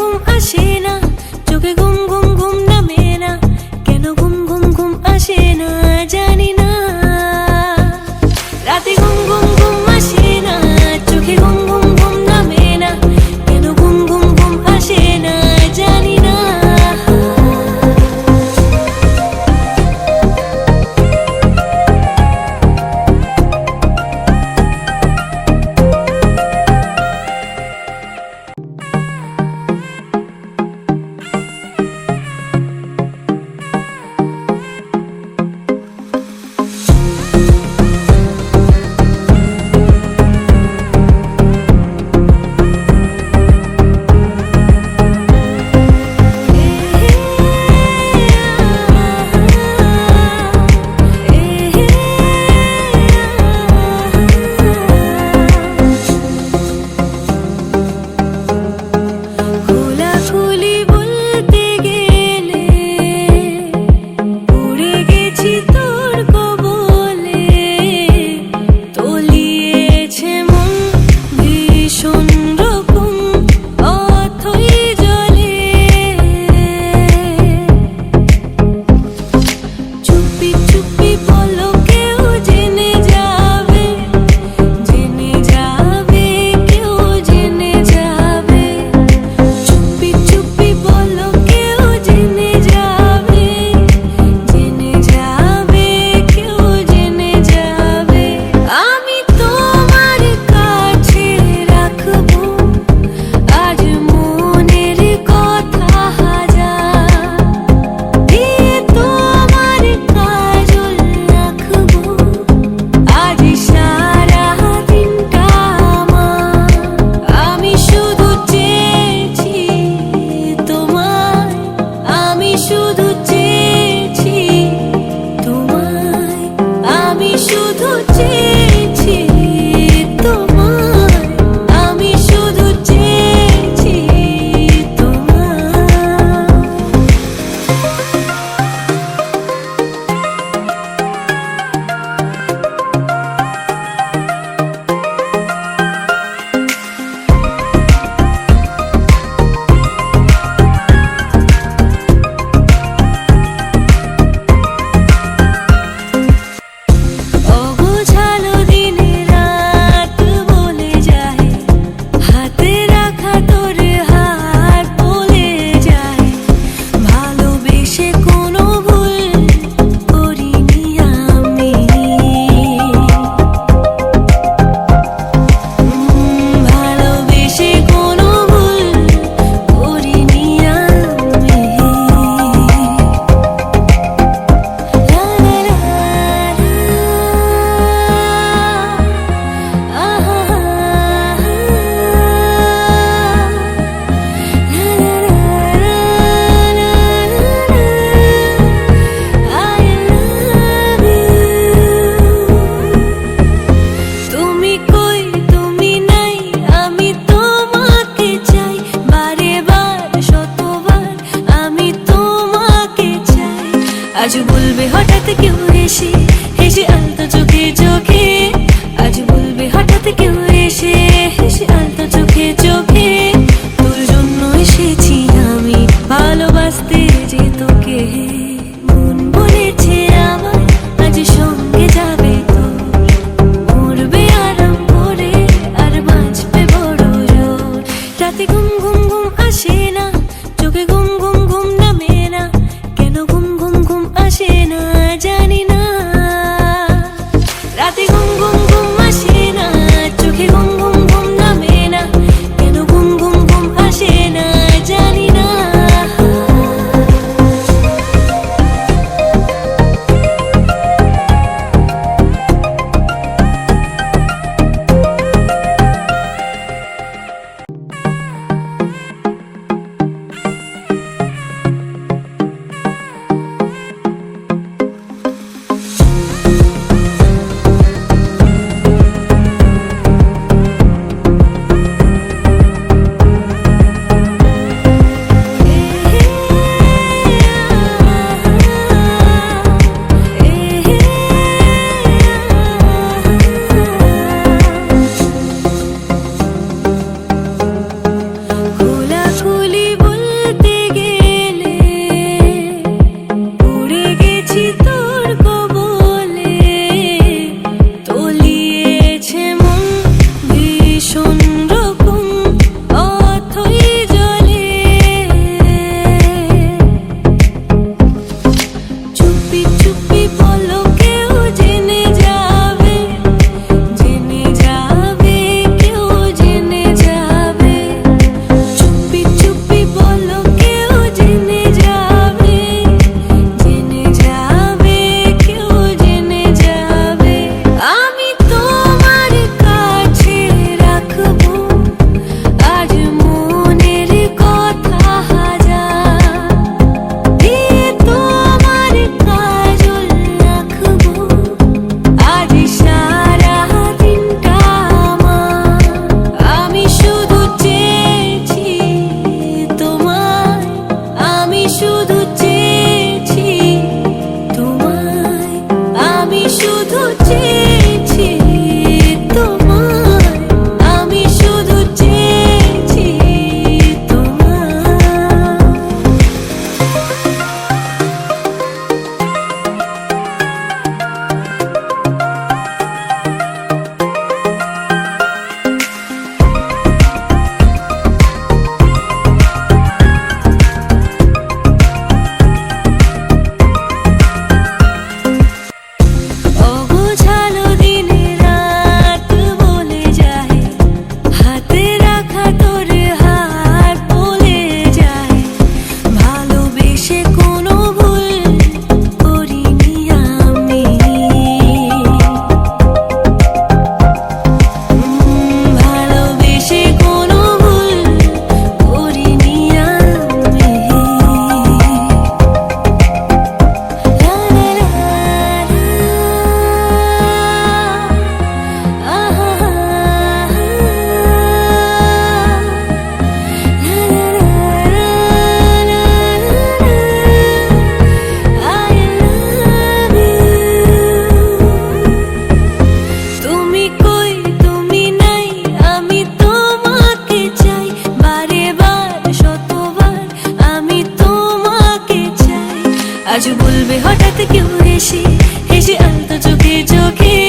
ঘুম আসে না, চোখে ঘুম ঘুম ঘুম নামে না, কেন ঘুম ঘুম ঘুম আসে না জানি না। রাতে ঘুম ঘুম ঘুম আসে না, চোখে ঘুম ঘুম ঘুম নামে না, কেন ঘুম ঘুম ঘুম আসে না জানি না। আজ বলবে হঠাৎ কেউ এসে হেসে আলতো চোখে চোখে, আজ বলবে হঠাৎ কেউ এসে হেসে আলতো চোখে চোখে, তোর জন্য এসেছি আমি ভালোবাসতে যে তোকে। মন বলেছে আমার আজ সঙ্গে যাবে তোর, মরবে আরাম করে আর বাঁচবে বড় জোর। রাতে ঘুম ঘুম ঘুম আসে না, চোখে ঘুম ঘুম ঘুম নামে না, কেন ঘুম ঘুম ঘুম আসে না জানি না। রাতে ঘুম ঘুম ঘুম আসে না, চোখে ঘুম ঘুম ঘুম নামে না, কেন ঘুম ঘুম ঘুম আসে না জানি না। আজ বলবে হঠাৎ কেউ হেসে হেসে আলতো চোখে চোখে